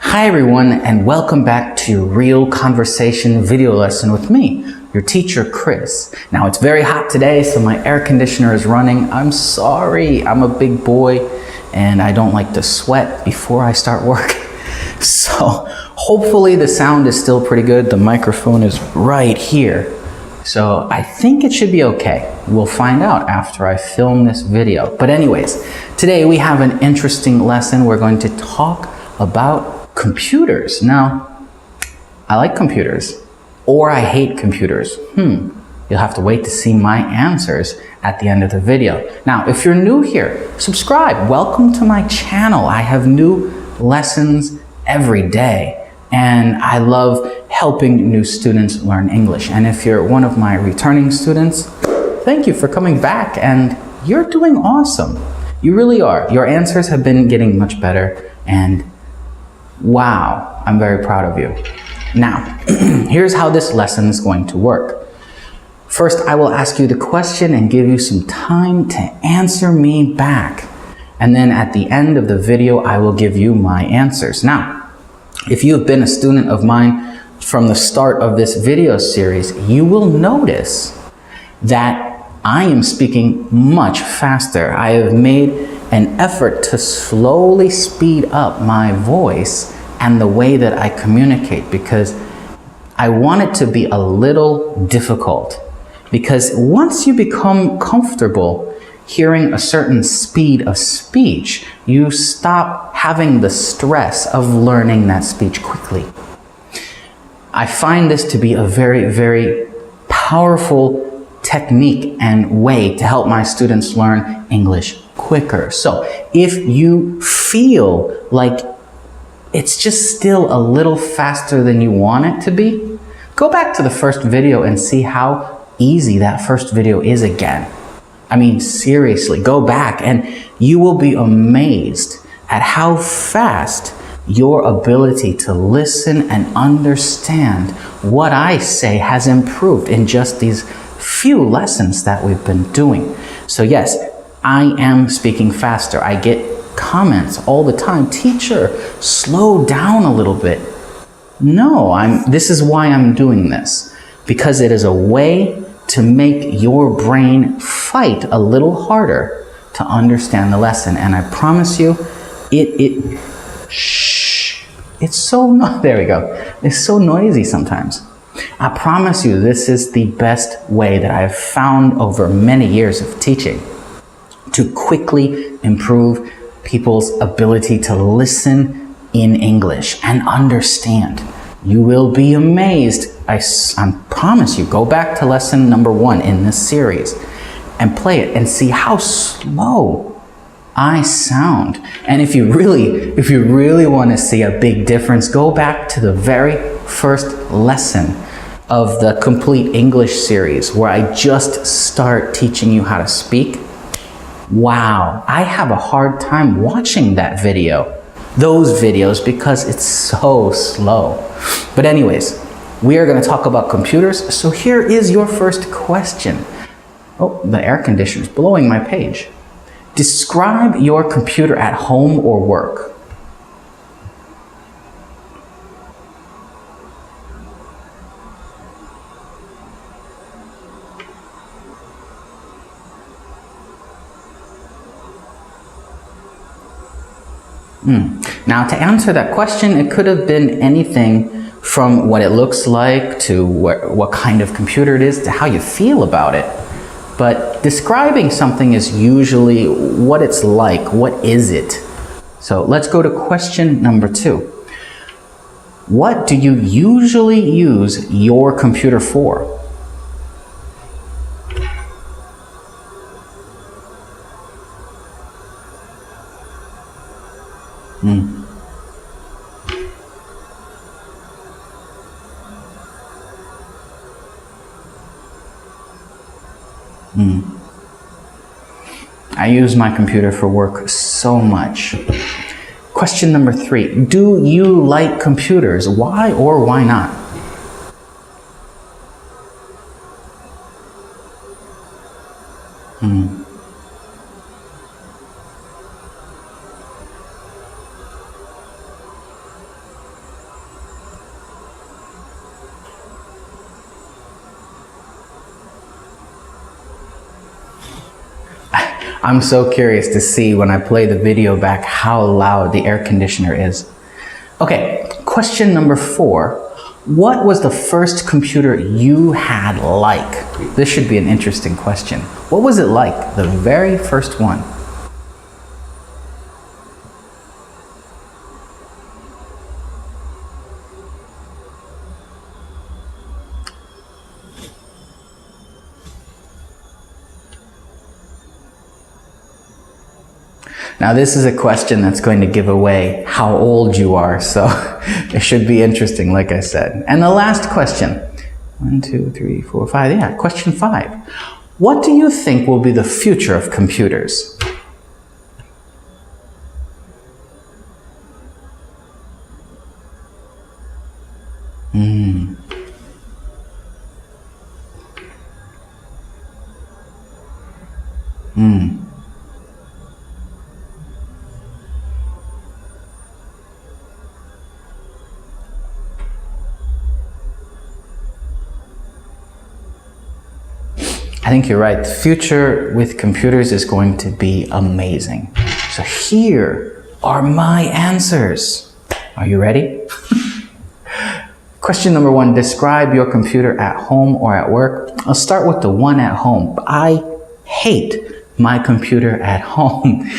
Hi everyone, and welcome back to Real Conversation video lesson with me, your teacher Chris. Now it's very hot today, so my air conditioner is running. I'm sorry, I'm a big boy and I don't like to sweat before I start work. So hopefully the sound is still pretty good. The microphone is right here. So I think it should be okay. We'll find out after I film this video. But anyways, today we have an interesting lesson. We're going to talk about computers. Now, I like computers, or I hate computers. You'll have to wait to see my answers at the end of the video. Now, if you're new here, subscribe. Welcome to my channel. I have new lessons every day, and I love helping new students learn English. And if you're one of my returning students, thank you for coming back, and you're doing awesome. You really are. Your answers have been getting much better, and wow, I'm very proud of you. Now, here's how this lesson is going to work. First, I will ask you the question and give you some time to answer me back. And then at the end of the video, I will give you my answers. Now, if you've been a student of mine from the start of this video series, you will notice that I am speaking much faster. I have made an effort to slowly speed up my voice and the way that I communicate, because I want it to be a little difficult. Because once you become comfortable hearing a certain speed of speech, you stop having the stress of learning that speech quickly. I find this to be a very, very powerful technique and way to help my students learn English quicker. So if you feel like it's just still a little faster than you want it to be, go back to the first video and see how easy that first video is again. I mean, seriously, go back and you will be amazed at how fast your ability to listen and understand what I say has improved in just these few lessons that we've been doing. So yes, I am speaking faster. I get comments all the time. Teacher, slow down a little bit. No, this is why I'm doing this, because it is a way to make your brain fight a little harder to understand the lesson. And I promise you, it's so, there we go. It's so noisy sometimes. I promise you, this is the best way that I've found over many years of teaching to quickly improve people's ability to listen in English and understand. You will be amazed. I promise you, go back to lesson number 1 in this series and play it and see how slow I sound. And if you really want to see a big difference, go back to the very first lesson of the Complete English series, where I just start teaching you how to speak. Wow, I have a hard time watching those videos, because it's so slow. But anyways, we are going to talk about computers. So here is your first question. Oh, the air conditioner is blowing my page. Describe your computer at home or work. Now, to answer that question, it could have been anything from what it looks like to what kind of computer it is to how you feel about it. But describing something is usually what it's like. What is it? So let's go to question number 2. What do you usually use your computer for? I use my computer for work so much. Question number 3. Do you like computers? Why or why not? I'm so curious to see when I play the video back how loud the air conditioner is. Okay, question number 4. What was the first computer you had like? This should be an interesting question. What was it like, the very first one? Now this is a question that's going to give away how old you are, so it should be interesting, like I said. And the last question, 1, 2, 3, 4, 5, yeah, question 5. What do you think will be the future of computers? I think you're right. The future with computers is going to be amazing. So here are my answers. Are you ready? Question number 1, describe your computer at home or at work. I'll start with the one at home. I hate my computer at home.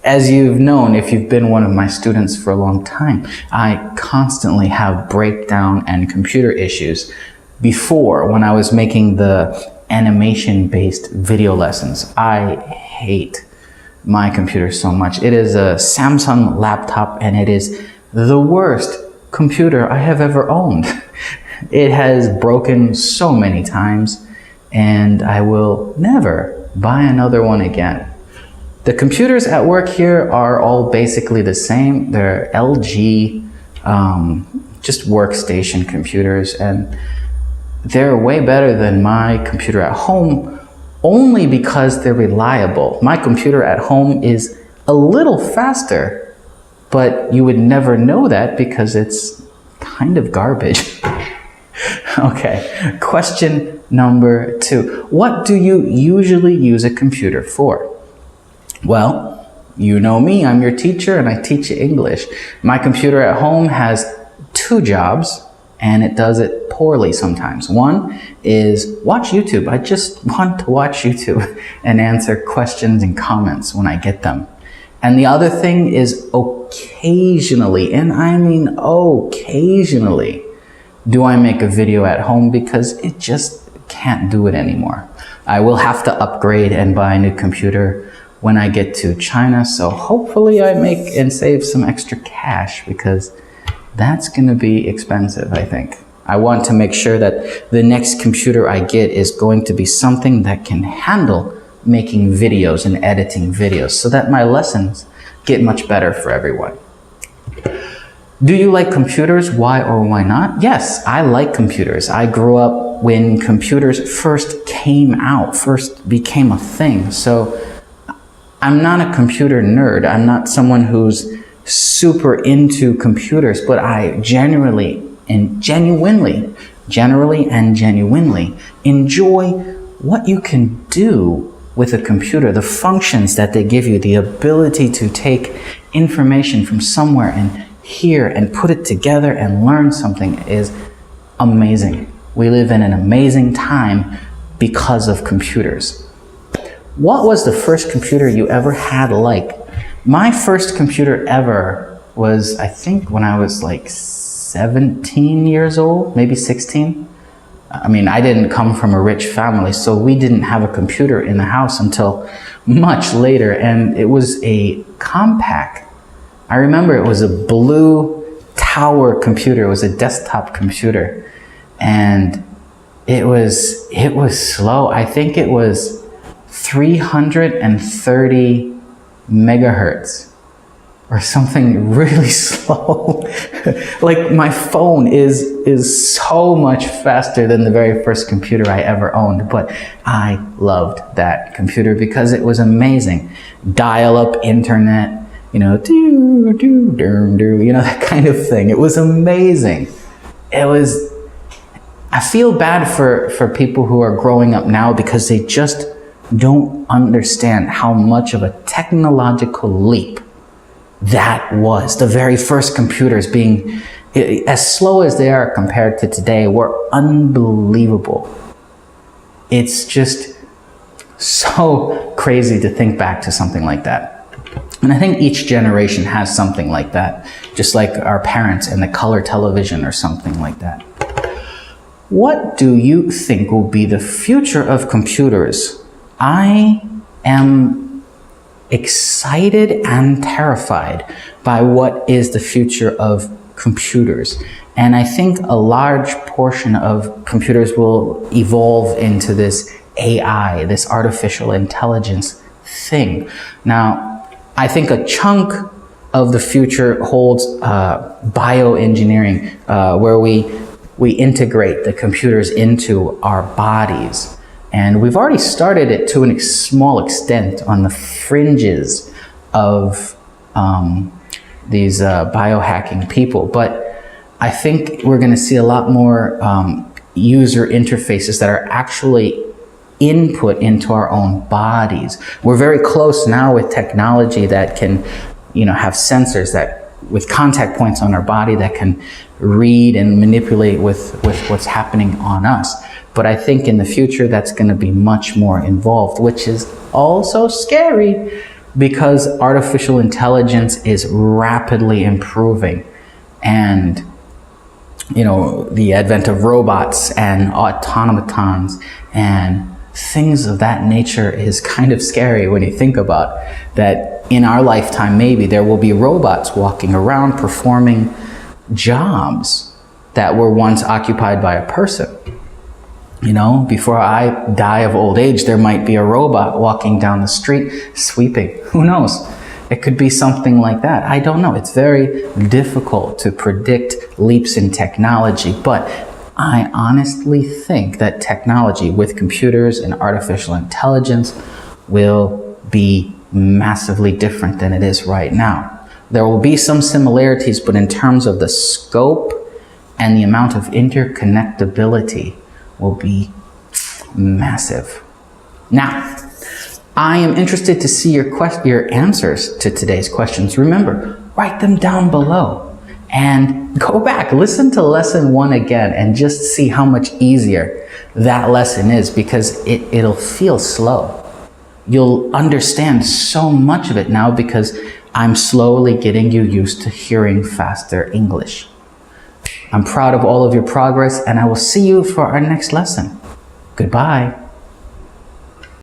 As you've known, if you've been one of my students for a long time, I constantly have breakdown and computer issues. Before, when I was making the animation-based video lessons, I hate my computer so much. It is a Samsung laptop and it is the worst computer I have ever owned. It has broken so many times and I will never buy another one again. The computers at work here are all basically the same. They're LG, just workstation computers, and they're way better than my computer at home only because they're reliable. My computer at home is a little faster, but you would never know that because it's kind of garbage. Okay, question number 2. What do you usually use a computer for? Well, you know me, I'm your teacher and I teach you English. My computer at home has 2 jobs and it does it poorly sometimes. One is watch YouTube. I just want to watch YouTube and answer questions and comments when I get them. And the other thing is occasionally, and I mean occasionally, do I make a video at home because it just can't do it anymore. I will have to upgrade and buy a new computer when I get to China, so hopefully I make and save some extra cash because that's gonna be expensive, I think. I want to make sure that the next computer I get is going to be something that can handle making videos and editing videos so that my lessons get much better for everyone. Do you like computers? Why or why not? Yes, I like computers. I grew up when computers first came out, first became a thing. So I'm not a computer nerd. I'm not someone who's super into computers, but I genuinely enjoy what you can do with a computer, the functions that they give you, the ability to take information from somewhere and hear and put it together and learn something is amazing. We live in an amazing time because of computers. What was the first computer you ever had like? My first computer ever was, I think, when I was like 17 years old, maybe 16. I mean, I didn't come from a rich family, so we didn't have a computer in the house until much later, and it was a Compaq. I remember it was a blue tower computer. It was a desktop computer, and it was slow. I think it was 330 megahertz or something really slow. Like my phone is so much faster than the very first computer I ever owned, but I loved that computer because it was amazing. Dial-up internet, you know, you know, that kind of thing. It was amazing. I feel bad for people who are growing up now because they just don't understand how much of a technological leap that was. The very first computers, being as slow as they are compared to today, were unbelievable. It's just so crazy to think back to something like that. And I think each generation has something like that, just like our parents and the color television or something like that. What do you think will be the future of computers? I am excited and terrified by what is the future of computers. And I think a large portion of computers will evolve into this AI, this artificial intelligence thing. Now, I think a chunk of the future holds bioengineering, where we integrate the computers into our bodies. And we've already started it to a small extent on the fringes of these biohacking people. But I think we're going to see a lot more user interfaces that are actually input into our own bodies. We're very close now with technology that can, have sensors that with contact points on our body that can read and manipulate with what's happening on us. But I think in the future that's going to be much more involved, which is also scary because artificial intelligence is rapidly improving. And the advent of robots and automatons and things of that nature is kind of scary when you think about that. In our lifetime, maybe there will be robots walking around performing jobs that were once occupied by a person. Before I die of old age, there might be a robot walking down the street sweeping. Who knows? It could be something like that. I don't know. It's very difficult to predict leaps in technology, but I honestly think that technology with computers and artificial intelligence will be massively different than it is right now. There will be some similarities, but in terms of the scope and the amount of interconnectability will be massive. Now, I am interested to see your answers to today's questions. Remember, write them down below and go back, listen to lesson 1 again and just see how much easier that lesson is, because it'll feel slow. You'll understand so much of it now because I'm slowly getting you used to hearing faster English. I'm proud of all of your progress, and I will see you for our next lesson. Goodbye.